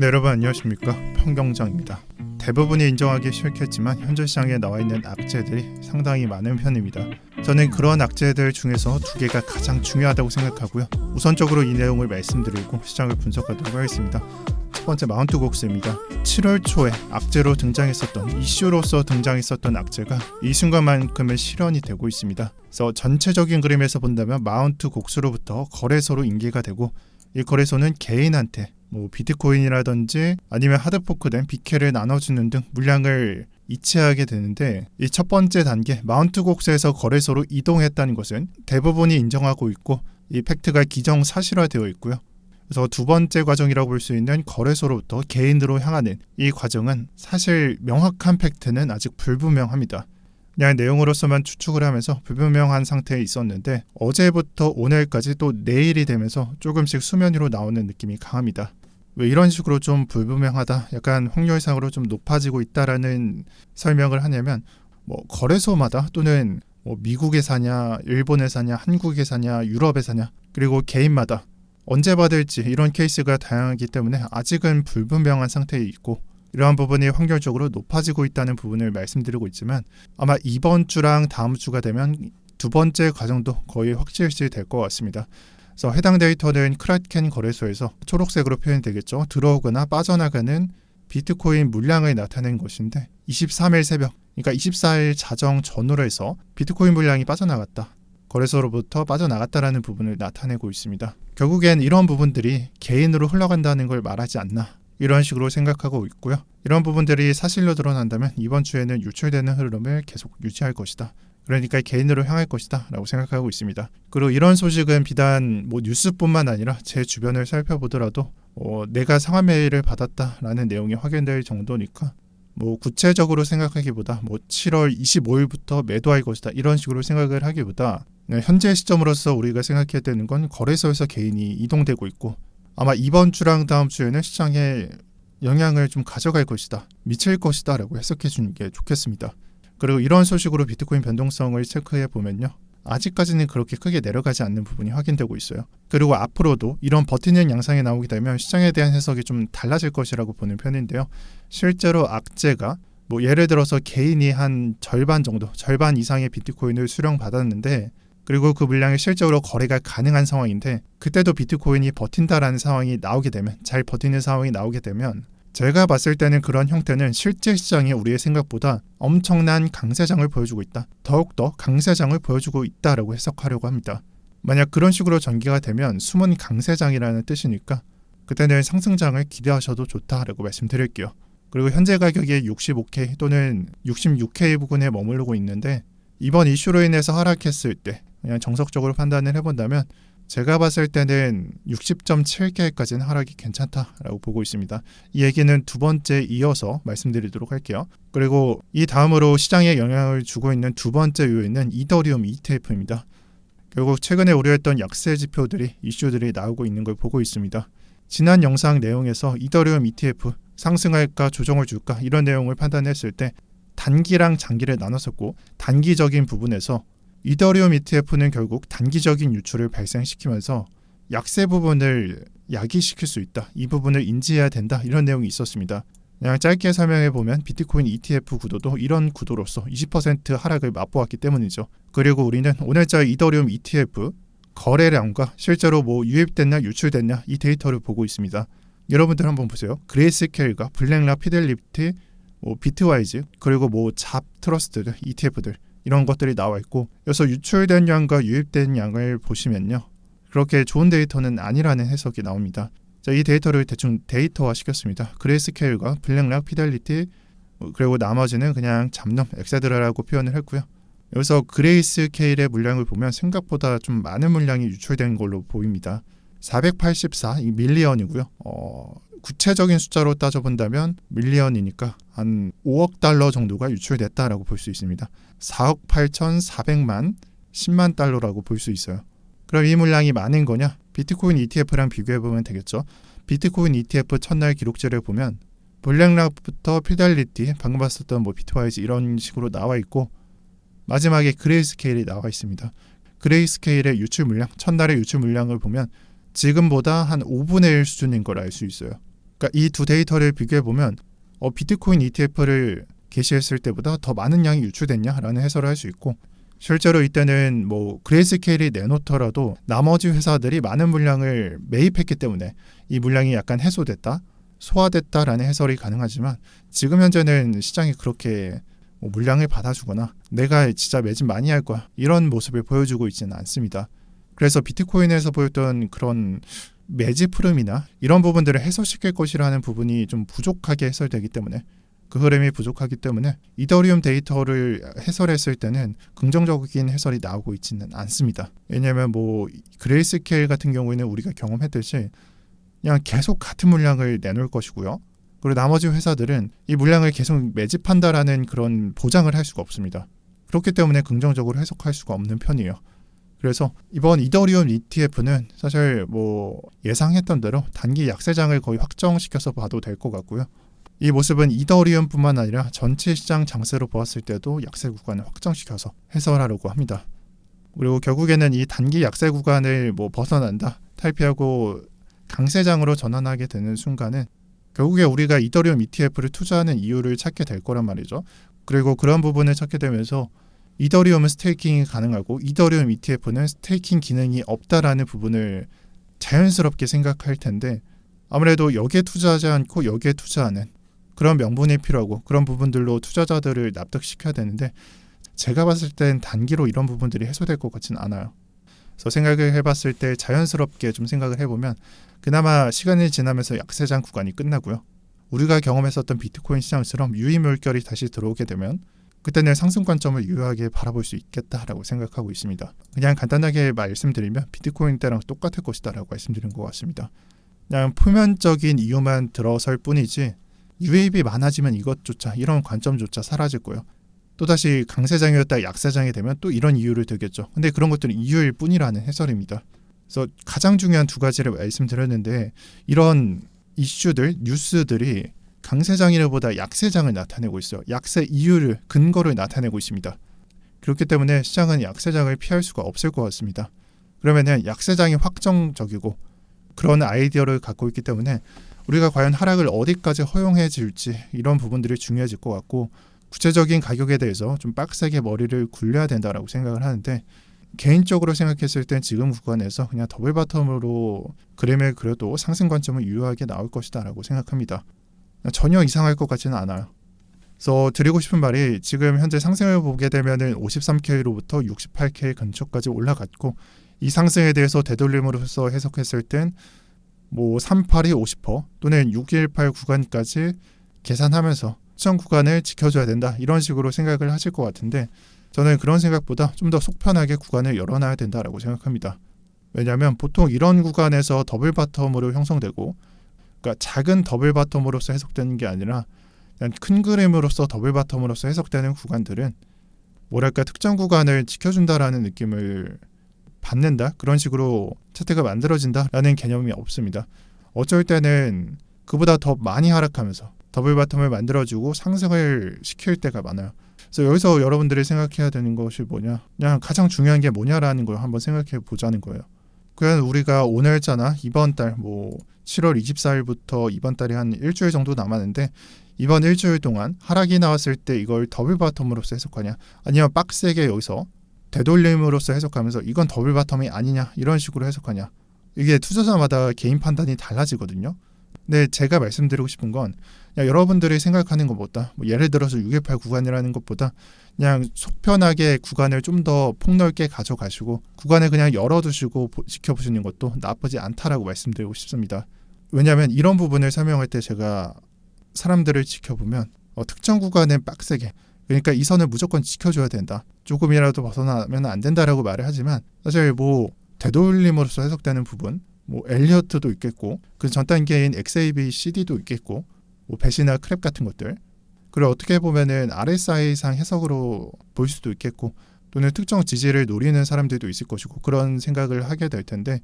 네, 여러분 안녕하십니까, 평경장입니다. 대부분이 인정하기 싫겠지만 현재 시장에 나와 있는 악재들이 상당히 많은 편입니다. 저는 그런 악재들 중에서 두 개가 가장 중요하다고 생각하고요. 우선적으로 이 내용을 말씀드리고 시장을 분석하도록 하겠습니다. 첫 번째, 마운트 곡스입니다. 7월 초에 악재로 등장했었던, 이슈로서 등장했었던 악재가 이 순간만큼은 실현이 되고 있습니다. 그래서 전체적인 그림에서 본다면 마운트 곡스로부터 거래소로 인계가 되고, 이 거래소는 개인한테 비트코인이라든지 아니면 하드포크된 BK를 나눠주는 등 물량을 이체하게 되는데, 이 첫 번째 단계 마운트 곡스에서 거래소로 이동했다는 것은 대부분이 인정하고 있고 이 팩트가 기정사실화되어 있고요. 그래서 두 번째 과정이라고 볼 수 있는 거래소로부터 개인으로 향하는 이 과정은 사실 명확한 팩트는 아직 불분명합니다. 그냥 내용으로서만 추측을 하면서 불분명한 상태에 있었는데, 어제부터 오늘까지 또 내일이 되면서 조금씩 수면 위로 나오는 느낌이 강합니다. 왜 이런 식으로 좀 불분명하다, 약간 확률상으로 좀 높아지고 있다라는 설명을 하냐면, 거래소마다 또는 미국에 사냐, 일본에 사냐, 한국에 사냐, 유럽에 사냐, 그리고 개인마다 언제 받을지 이런 케이스가 다양하기 때문에 아직은 불분명한 상태에 있고, 이러한 부분이 확률적으로 높아지고 있다는 부분을 말씀드리고 있지만, 아마 이번 주랑 다음 주가 되면 두 번째 과정도 거의 확실시 될 것 같습니다. 그래서 해당 데이터는 크라켄 거래소에서 초록색으로 표현이 되겠죠. 들어오거나 빠져나가는 비트코인 물량을 나타낸 것인데, 23일 새벽, 그러니까 24일 자정 전후로 해서 비트코인 물량이 빠져나갔다, 거래소로부터 빠져나갔다라는 부분을 나타내고 있습니다. 결국엔 이런 부분들이 개인으로 흘러간다는 걸 말하지 않나, 이런 식으로 생각하고 있고요. 이런 부분들이 사실로 드러난다면 이번 주에는 유출되는 흐름을 계속 유지할 것이다. 그러니까 개인으로 향할 것이다 라고 생각하고 있습니다. 그리고 이런 소식은 비단 뉴스뿐만 아니라 제 주변을 살펴보더라도 내가 상한 메일을 받았다라는 내용이 확인될 정도니까, 구체적으로 생각하기보다 7월 25일부터 매도할 것이다, 이런 식으로 생각을 하기보다 현재 시점으로서 우리가 생각해야 되는 건 거래소에서 개인이 이동되고 있고, 아마 이번 주랑 다음 주에는 시장에 영향을 좀 가져갈 것이다, 미칠 것이다 라고 해석해 주는 게 좋겠습니다. 그리고 이런 소식으로 비트코인 변동성을 체크해 보면요, 아직까지는 그렇게 크게 내려가지 않는 부분이 확인되고 있어요. 그리고 앞으로도 이런 버티는 양상이 나오게 되면 시장에 대한 해석이 좀 달라질 것이라고 보는 편인데요. 실제로 악재가 예를 들어서 개인이 한 절반 정도, 절반 이상의 비트코인을 수령받았는데, 그리고 그 물량이 실제로 거래가 가능한 상황인데, 그때도 비트코인이 버틴다라는 상황이 나오게 되면, 잘 버티는 상황이 나오게 되면, 제가 봤을 때는 그런 형태는 실제 시장이 우리의 생각보다 엄청난 강세장을 보여주고 있다, 더욱더 강세장을 보여주고 있다라고 해석하려고 합니다. 만약 그런 식으로 전개가 되면 숨은 강세장이라는 뜻이니까 그때는 상승장을 기대하셔도 좋다라고 말씀드릴게요. 그리고 현재 가격이 65K 또는 66K 부근에 머무르고 있는데, 이번 이슈로 인해서 하락했을 때 그냥 정석적으로 판단을 해본다면 제가 봤을 때는 60.7K까지는 하락이 괜찮다라고 보고 있습니다. 이 얘기는 두 번째 이어서 말씀드리도록 할게요. 그리고 이 다음으로 시장에 영향을 주고 있는 두 번째 요인은 이더리움 ETF입니다. 결국 최근에 우려했던 약세 지표들이, 이슈들이 나오고 있는 걸 보고 있습니다. 지난 영상 내용에서 이더리움 ETF 상승할까 조정을 줄까 이런 내용을 판단했을 때 단기랑 장기를 나눴었고, 단기적인 부분에서 이더리움 ETF는 결국 단기적인 유출을 발생시키면서 약세 부분을 야기시킬 수 있다, 이 부분을 인지해야 된다, 이런 내용이 있었습니다. 그냥 짧게 설명해 보면 비트코인 ETF 구도도 이런 구도로서 20% 하락을 맛보았기 때문이죠. 그리고 우리는 오늘자 이더리움 ETF 거래량과 실제로 유입됐냐 유출됐냐 이 데이터를 보고 있습니다. 여러분들 한번 보세요. 그레이스케일과 블랙락, 피델리티, 비트와이즈, 그리고 잡 트러스트 ETF들, 이런 것들이 나와 있고, 여기서 유출된 양과 유입된 양을 보시면요, 그렇게 좋은 데이터는 아니라는 해석이 나옵니다. 자, 이 데이터를 대충 데이터화 시켰습니다. 그레이스케일과 블랙락, 피델리티, 그리고 나머지는 그냥 잡놈, 엑세드라라고 표현을 했고요. 여기서 그레이스케일의 물량을 보면 생각보다 좀 많은 물량이 유출된 걸로 보입니다. 484 밀리언이고요. 구체적인 숫자로 따져본다면 밀리언이니까 한 5억 달러 정도가 유출됐다라고 볼 수 있습니다. 4억 8,400만 10만 달러라고 볼 수 있어요. 그럼 이 물량이 많은 거냐? 비트코인 ETF랑 비교해보면 되겠죠. 비트코인 ETF 첫날 기록지를 보면 블랙락부터 피델리티, 방금 봤었던 비트와이즈 이런 식으로 나와 있고, 마지막에 그레이스케일이 나와 있습니다. 그레이스케일의 유출 물량, 첫날의 유출 물량을 보면 지금보다 한 5분의 1 수준인 걸 알 수 있어요. 그러니까 이 두 데이터를 비교해 보면 비트코인 ETF를 게시했을 때보다 더 많은 양이 유출됐냐라는 해설을 할 수 있고, 실제로 이때는 그레이스케일이 내놓더라도 나머지 회사들이 많은 물량을 매입했기 때문에 이 물량이 약간 해소됐다, 소화됐다라는 해설이 가능하지만, 지금 현재는 시장이 그렇게 물량을 받아주거나 내가 진짜 매집 많이 할 거야 이런 모습을 보여주고 있지는 않습니다. 그래서 비트코인에서 보였던 그런 매집 흐름이나 이런 부분들을 해소시킬 것이라는 부분이 좀 부족하게 해설되기 때문에, 그 흐름이 부족하기 때문에 이더리움 데이터를 해설했을 때는 긍정적인 해설이 나오고 있지는 않습니다. 왜냐하면 그레이스케일 같은 경우에는 우리가 경험했듯이 그냥 계속 같은 물량을 내놓을 것이고요. 그리고 나머지 회사들은 이 물량을 계속 매집한다라는 그런 보장을 할 수가 없습니다. 그렇기 때문에 긍정적으로 해석할 수가 없는 편이에요. 그래서 이번 이더리움 ETF는 사실 예상했던 대로 단기 약세장을 거의 확정시켜서 봐도 될 것 같고요. 이 모습은 이더리움뿐만 아니라 전체 시장 장세로 보았을 때도 약세 구간을 확정시켜서 해설하려고 합니다. 그리고 결국에는 이 단기 약세 구간을 벗어난다, 탈피하고 강세장으로 전환하게 되는 순간은 결국에 우리가 이더리움 ETF를 투자하는 이유를 찾게 될 거란 말이죠. 그리고 그런 부분을 찾게 되면서 이더리움은 스테이킹이 가능하고 이더리움 ETF는 스테이킹 기능이 없다라는 부분을 자연스럽게 생각할 텐데, 아무래도 여기에 투자하지 않고 여기에 투자하는 그런 명분이 필요하고 그런 부분들로 투자자들을 납득시켜야 되는데, 제가 봤을 땐 단기로 이런 부분들이 해소될 것 같지는 않아요. 그래서 생각을 해봤을 때 자연스럽게 좀 생각을 해보면 그나마 시간이 지나면서 약세장 구간이 끝나고요. 우리가 경험했었던 비트코인 시장처럼 유입물결이 다시 들어오게 되면 그때는 상승 관점을 유효하게 바라볼 수 있겠다라고 생각하고 있습니다. 그냥 간단하게 말씀드리면 비트코인 때랑 똑같을 것이다 라고 말씀드린 것 같습니다. 그냥 표면적인 이유만 들어설 뿐이지 유입이 많아지면 이것조차, 이런 관점조차 사라질 거예요. 또다시 강세장이었다 약세장이 되면 또 이런 이유를 들겠죠. 근데 그런 것들은 이유일 뿐이라는 해설입니다. 그래서 가장 중요한 두 가지를 말씀드렸는데, 이런 이슈들, 뉴스들이 강세장이라보다 약세장을 나타내고 있어요. 약세 이유를, 근거를 나타내고 있습니다. 그렇기 때문에 시장은 약세장을 피할 수가 없을 것 같습니다. 그러면은 약세장이 확정적이고 그런 아이디어를 갖고 있기 때문에 우리가 과연 하락을 어디까지 허용해 줄지 이런 부분들이 중요해질 것 같고, 구체적인 가격에 대해서 좀 빡세게 머리를 굴려야 된다라고 생각을 하는데, 개인적으로 생각했을 땐 지금 구간에서 그냥 더블 바텀으로 그림을 그려도 상승 관점은 유효하게 나올 것이다 라고 생각합니다. 전혀 이상할 것 같지는 않아요. 그래서 드리고 싶은 말이, 지금 현재 상승을 보게 되면은 53K로부터 68K 근처까지 올라갔고, 이 상승에 대해서 되돌림으로써 해석했을 땐 382 50% 또는 618 구간까지 계산하면서 수정 구간을 지켜줘야 된다, 이런 식으로 생각을 하실 것 같은데, 저는 그런 생각보다 좀 더 속편하게 구간을 열어놔야 된다라고 생각합니다. 왜냐하면 보통 이런 구간에서 더블 바텀으로 형성되고, 그러니까 작은 더블 바텀으로서 해석되는 게 아니라 그냥 큰 그림으로서 더블 바텀으로서 해석되는 구간들은 특정 구간을 지켜준다라는 느낌을 받는다, 그런 식으로 차트가 만들어진다라는 개념이 없습니다. 어쩔 때는 그보다 더 많이 하락하면서 더블 바텀을 만들어주고 상승을 시킬 때가 많아요. 그래서 여기서 여러분들이 생각해야 되는 것이 뭐냐, 그냥 가장 중요한 게 뭐냐라는 걸 한번 생각해 보자는 거예요. 그냥 우리가 오늘자나 이번 달 7월 24일부터 이번 달이 한 일주일 정도 남았는데, 이번 일주일 동안 하락이 나왔을 때 이걸 더블 바텀으로서 해석하냐, 아니면 빡세게 여기서 되돌림으로써 해석하면서 이건 더블 바텀이 아니냐, 이런 식으로 해석하냐, 이게 투자자마다 개인 판단이 달라지거든요. 근데 제가 말씀드리고 싶은 건, 그냥 여러분들이 생각하는 것보다 예를 들어서 618 구간이라는 것보다 그냥 속편하게 구간을 좀 더 폭넓게 가져가시고 구간을 그냥 열어두시고 지켜보시는 것도 나쁘지 않다라고 말씀드리고 싶습니다. 왜냐하면 이런 부분을 설명할 때 제가 사람들을 지켜보면 특정 구간은 빡세게, 그러니까 이 선을 무조건 지켜줘야 된다, 조금이라도 벗어나면 안 된다라고 말을 하지만, 사실 되돌림으로서 해석되는 부분, 엘리어트도 있겠고, 그 전 단계인 XABCD도 있겠고, 배시나 크랩 같은 것들, 그리고 어떻게 보면은 RSI상 해석으로 볼 수도 있겠고, 또는 특정 지지를 노리는 사람들도 있을 것이고, 그런 생각을 하게 될 텐데,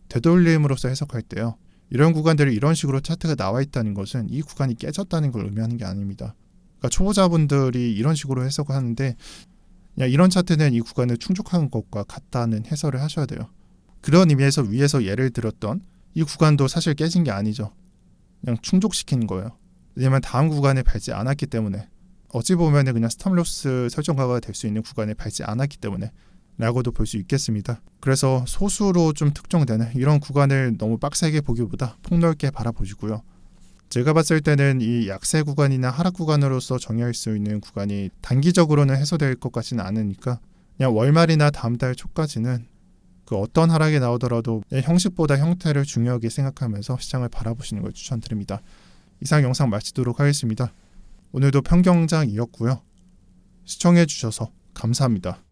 되돌림으로서 해석할 때요, 이런 구간들이 이런 식으로 차트가 나와 있다는 것은 이 구간이 깨졌다는 걸 의미하는 게 아닙니다. 그러니까 초보자분들이 이런 식으로 해석하는데, 그냥 이런 차트는 이 구간을 충족한 것과 같다는 해설을 하셔야 돼요. 그런 의미에서 위에서 예를 들었던 이 구간도 사실 깨진 게 아니죠. 그냥 충족시킨 거예요. 왜냐면 다음 구간에 밟지 않았기 때문에, 어찌 보면 그냥 스탑로스 설정가가 될 수 있는 구간에 밟지 않았기 때문에 라고도 볼 수 있겠습니다. 그래서 소수로 좀 특정되는 이런 구간을 너무 빡세게 보기보다 폭넓게 바라보시고요. 제가 봤을 때는 이 약세 구간이나 하락 구간으로서 정의할 수 있는 구간이 단기적으로는 해소될 것 같지는 않으니까 그냥 월말이나 다음 달 초까지는 그 어떤 하락이 나오더라도 형식보다 형태를 중요하게 생각하면서 시장을 바라보시는 걸 추천드립니다. 이상 영상 마치도록 하겠습니다. 오늘도 평경장이었고요. 시청해 주셔서 감사합니다.